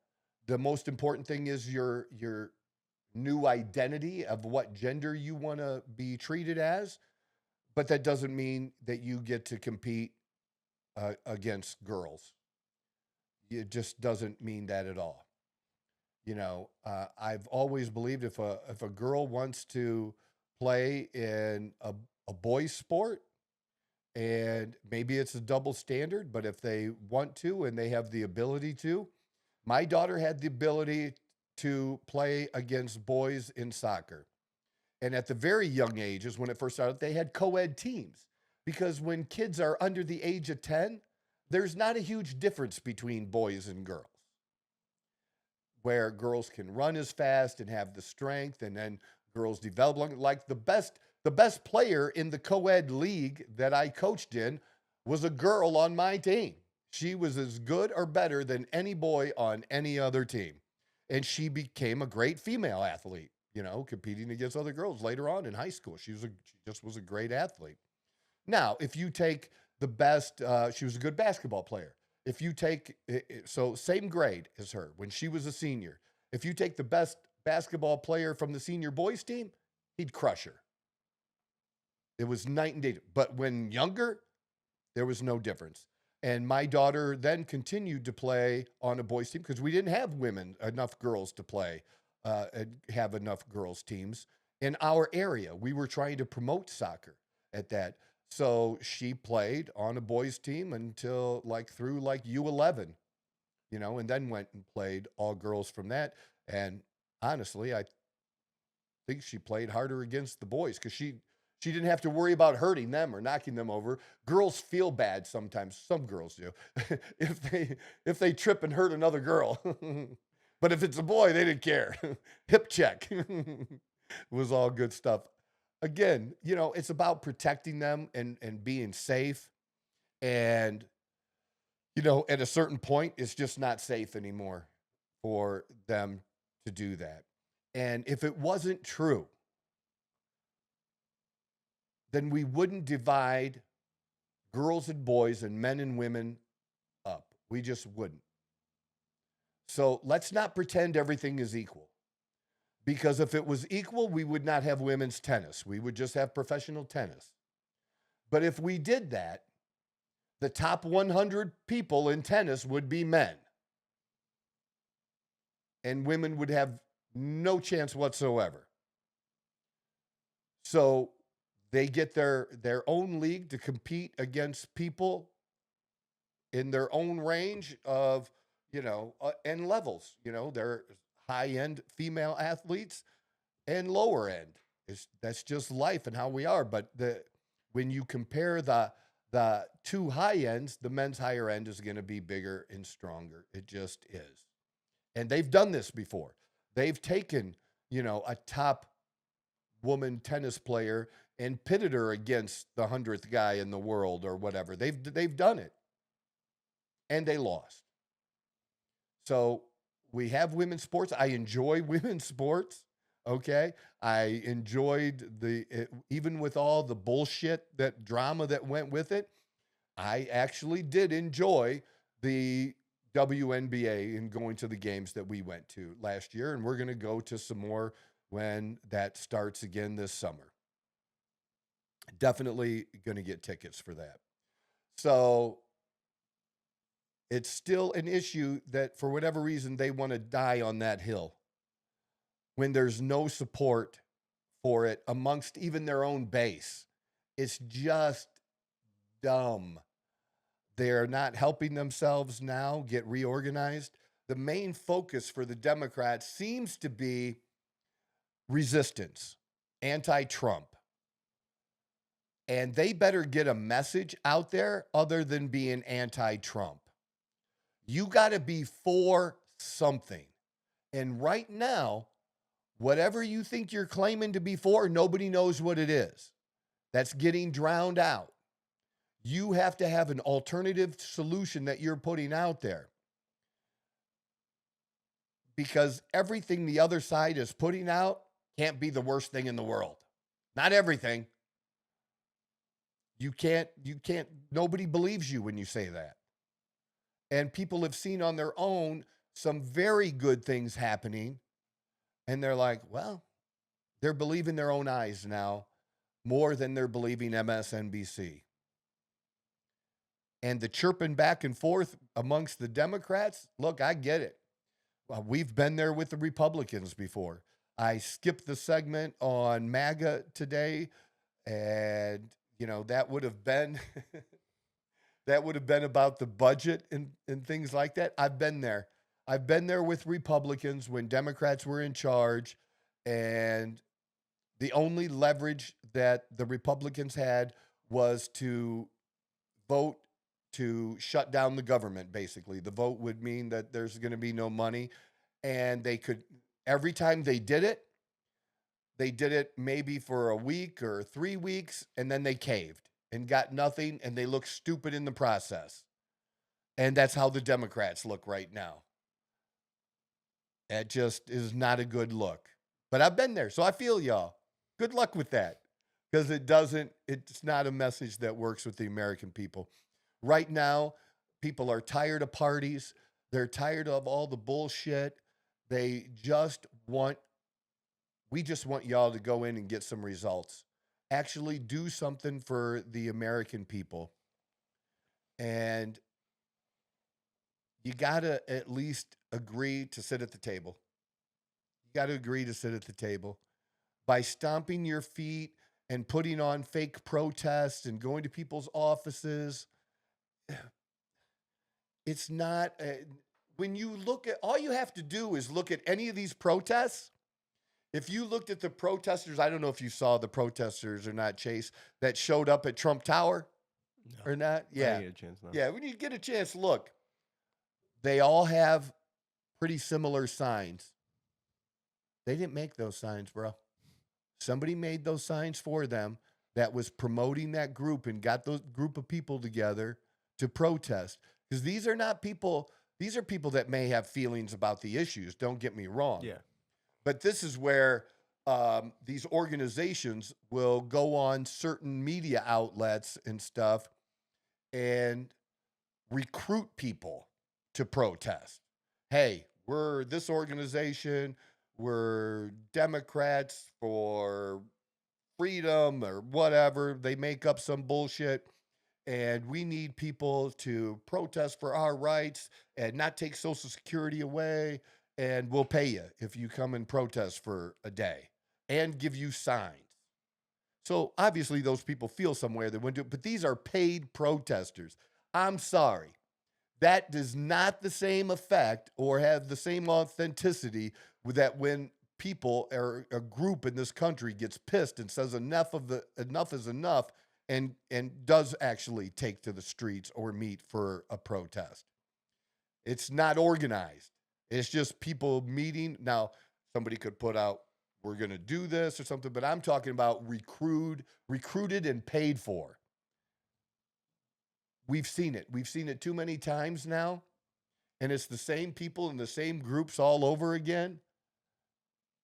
the most important thing is your new identity of what gender you want to be treated as. But that doesn't mean that you get to compete against girls. It just doesn't mean that at all. I've always believed if a girl wants to play in a boys sport, and maybe it's a double standard, but if they want to and they have the ability to, my daughter had the ability to play against boys in soccer. And at the very young ages, when it first started, they had co-ed teams, because when kids are under the age of 10, there's not a huge difference between boys and girls, where girls can run as fast and have the strength, and then girls develop. Like the best player in the co-ed league that I coached in was a girl on my team. She was as good or better than any boy on any other team. And she became a great female athlete, competing against other girls later on in high school. She just was a great athlete. Now, if you take the best, she was a good basketball player. if you take, so same grade as her when she was a senior. If you take the best basketball player from the senior boys team, he'd crush her. It was night and day. But when younger, there was no difference. And my daughter then continued to play on a boys team because we didn't have enough girls to play, and have enough girls teams in our area. We were trying to promote soccer at that. So she played on a boys team until through U11, and then went and played all girls from that. And honestly, I think she played harder against the boys because she didn't have to worry about hurting them or knocking them over. Girls feel bad sometimes. Some girls do if they trip and hurt another girl. But if it's a boy, they didn't care. Hip check. It was all good stuff. Again, it's about protecting them and being safe. And, at a certain point, it's just not safe anymore for them to do that. And if it wasn't true, then we wouldn't divide girls and boys and men and women up. We just wouldn't. So let's not pretend everything is equal. Because if it was equal, we would not have women's tennis. We would just have professional tennis. But if we did that, the top 100 people in tennis would be men. And women would have no chance whatsoever. So they get their own league to compete against people in their own range of, and levels. They're high-end female athletes and lower end. That's just life and how we are. But when you compare the two high ends, the men's higher end is going to be bigger and stronger. It just is. And they've done this before. They've taken, a top woman tennis player and pitted her against the 100th guy in the world or whatever. They've done it. And they lost. So we have women's sports. I enjoy women's sports. Okay. I enjoyed even with all the bullshit, that drama that went with it, I actually did enjoy the WNBA and going to the games that we went to last year. And we're going to go to some more when that starts again this summer. Definitely going to get tickets for that. So it's still an issue that for whatever reason they want to die on that hill when there's no support for it amongst even their own base. It's just dumb. They're not helping themselves now get reorganized. The main focus for the Democrats seems to be resistance, anti-Trump. And they better get a message out there other than being anti-Trump. You got to be for something. And right now, whatever you think you're claiming to be for, nobody knows what it is. That's getting drowned out. You have to have an alternative solution that you're putting out there. Because everything the other side is putting out can't be the worst thing in the world. Not everything. You can't, nobody believes you when you say that. And people have seen on their own some very good things happening. And they're like, well, they're believing their own eyes now more than they're believing MSNBC. And the chirping back and forth amongst the Democrats, look, I get it. Well, we've been there with the Republicans before. I skipped the segment on MAGA today, and, that would have been about the budget and things like that. I've been there. I've been there with Republicans when Democrats were in charge, and the only leverage that the Republicans had was to vote to shut down the government, basically. The vote would mean that there's going to be no money, and they could, every time they did it maybe for a week or 3 weeks, and then they caved and got nothing, and they looked stupid in the process. And that's how the Democrats look right now. It just is not a good look. But I've been there, so I feel y'all. Good luck with that, because it's not a message that works with the American people. Right now, People are tired of parties. They're tired of all the bullshit. We just want y'all to go in and get some results. Actually do something for the American people. And you got to at least agree to sit at the table. You got to agree to sit at the table. By stomping your feet and putting on fake protests and going to people's offices, it's not, when you look at, all you have to do is look at any of these protests. If you looked at the protesters, I don't know if you saw the protesters or not, Chase, that showed up at Trump Tower or not. Yeah. I didn't get a chance now. Yeah, when you get a chance, look. They all have pretty similar signs. They didn't make those signs, bro. Somebody made those signs for them that was promoting that group and got those group of people together to protest. Because these are not people, these are people that may have feelings about the issues. Don't get me wrong. Yeah. But this is where these organizations will go on certain media outlets and stuff and recruit people to protest. Hey, we're this organization, we're Democrats for freedom or whatever. They make up some bullshit. And we need people to protest for our rights and not take Social Security away. And we'll pay you if you come and protest for a day and give you signs. So obviously those people feel somewhere they wouldn't do it, but these are paid protesters. I'm sorry. That does not the same effect or have the same authenticity with that when people or a group in this country gets pissed and says enough is enough and does actually take to the streets or meet for a protest. It's not organized. It's just people meeting. Now, somebody could put out, we're going to do this or something, but I'm talking about recruited and paid for. We've seen it. We've seen it too many times now, and it's the same people in the same groups all over again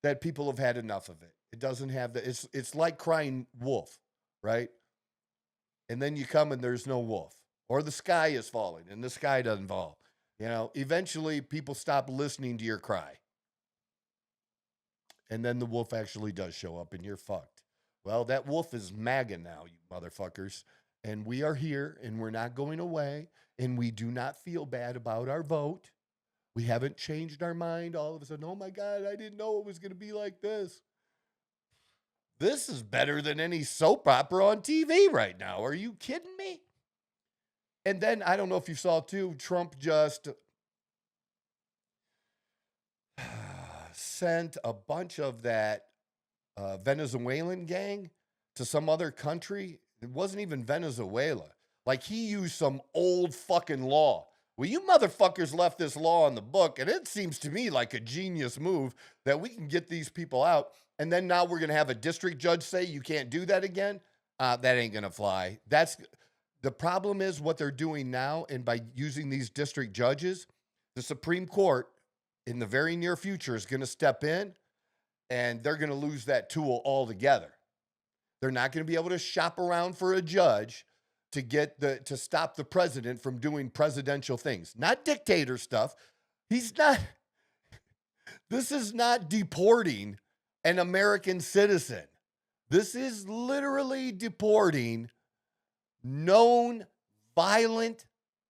that people have had enough of it. It doesn't have the, it's like crying wolf, right? And then you come and there's no wolf, or the sky is falling and the sky doesn't fall. You know, eventually people stop listening to your cry. And then the wolf actually does show up and you're fucked. Well, that wolf is MAGA now, you motherfuckers. And we are here and we're not going away. And we do not feel bad about our vote. We haven't changed our mind all of a sudden. Oh my God, I didn't know it was going to be like this. This is better than any soap opera on TV right now. Are you kidding me? And then, I don't know if you saw too, Trump just sent a bunch of that Venezuelan gang to some other country. It wasn't even Venezuela. Like, he used some old fucking law. Well, you motherfuckers left this law on the book, and it seems to me like a genius move that we can get these people out, and then now we're going to have a district judge say you can't do that again? That ain't going to fly. The problem is what they're doing now, and by using these district judges, the Supreme Court in the very near future is going to step in, and they're going to lose that tool altogether. They're not going to be able to shop around for a judge to stop the president from doing presidential things, not dictator stuff. This is not deporting an American citizen. This is literally deporting known violent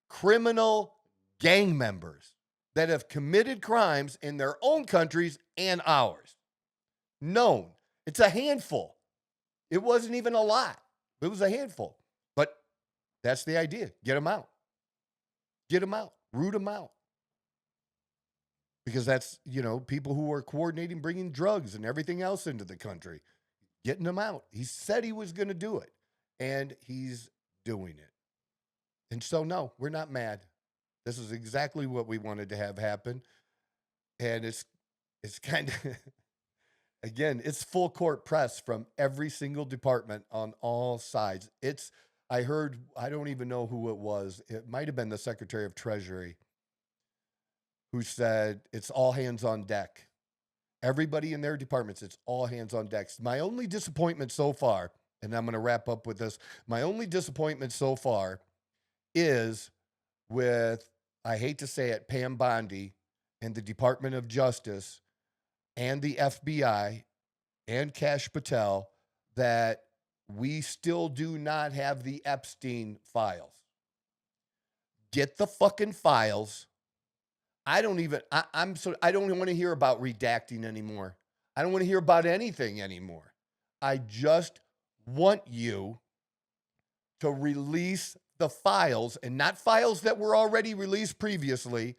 criminal gang members that have committed crimes in their own countries and ours. Known. It's a handful. It wasn't even a lot. It was a handful. But that's the idea. Get them out. Get them out. Root them out. Because that's, people who are coordinating bringing drugs and everything else into the country. Getting them out. He said he was going to do it. And he's doing it. And so, no, we're not mad. This is exactly what we wanted to have happen. And it's kind of, again, it's full court press from every single department on all sides. I heard, I don't even know who it was. It might have been the Secretary of Treasury who said it's all hands on deck. Everybody in their departments, it's all hands on deck. My only disappointment so far, and I'm going to wrap up with this. My only disappointment so far is with, I hate to say it, Pam Bondi and the Department of Justice and the FBI and Kash Patel that we still do not have the Epstein files. Get the fucking files. I don't want to hear about redacting anymore. I don't want to hear about anything anymore. I just want you to release the files, and not files that were already released previously,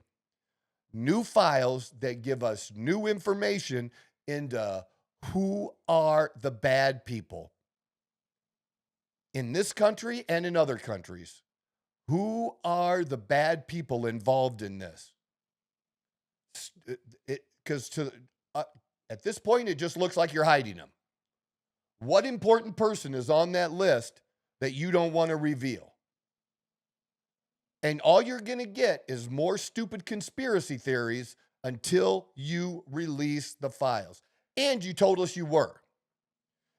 new files that give us new information into who are the bad people in this country and in other countries. Who are the bad people involved in this? Because at this point, it just looks like you're hiding them. What important person is on that list that you don't want to reveal? And all you're going to get is more stupid conspiracy theories until you release the files. And you told us you were.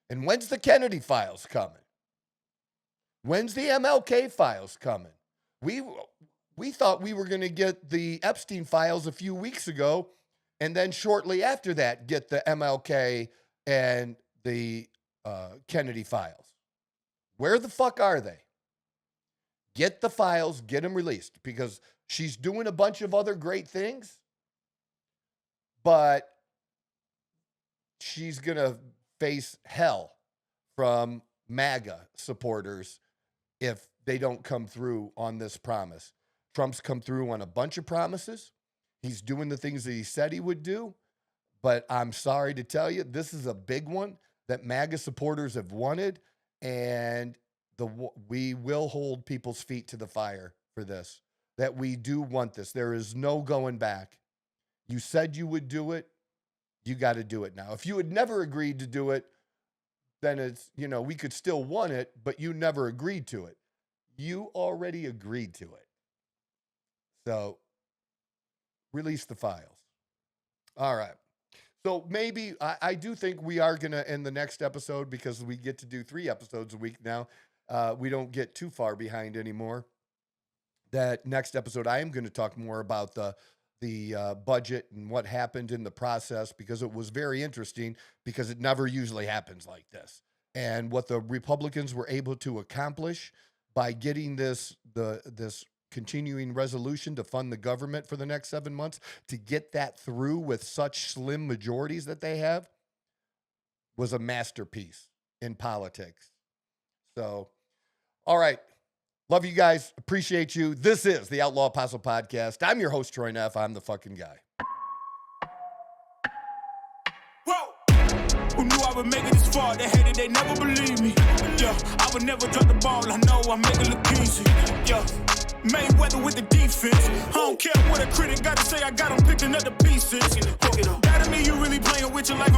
And when's the Kennedy files coming? When's the MLK files coming? We thought we were going to get the Epstein files a few weeks ago, and then shortly after that, get the MLK and the Kennedy files. Where the fuck are they? Get the files, get them released, because she's doing a bunch of other great things, but she's going to face hell from MAGA supporters if they don't come through on this promise. Trump's come through on a bunch of promises. He's doing the things that he said he would do, but I'm sorry to tell you, this is a big one that MAGA supporters have wanted, and we will hold people's feet to the fire for this, that we do want this. There is no going back. You said you would do it. You got to do it now. If you had never agreed to do it, then it's, we could still want it, but you never agreed to it. You already agreed to it. So release the files. All right. So maybe I do think we are going to end the next episode, because we get to do 3 episodes a week now. We don't get too far behind anymore. That next episode, I am going to talk more about the budget and what happened in the process, because it was very interesting, because it never usually happens like this. And what the Republicans were able to accomplish by getting this continuing resolution to fund the government for the next 7 months, to get that through with such slim majorities that they have, was a masterpiece in politics. So, all right. Love you guys. Appreciate you. This is the Outlaw Apostle Podcast. I'm your host, Troy Neff. I'm the fucking guy. Whoa! Who knew I would make it this far? They hated, they never believed me. Yeah, I would never drop the ball. I know I make it look easy. Yeah, Mayweather with the defense. I don't care what a critic got to say. I got them picking up the pieces. That to me, you really playing with your life.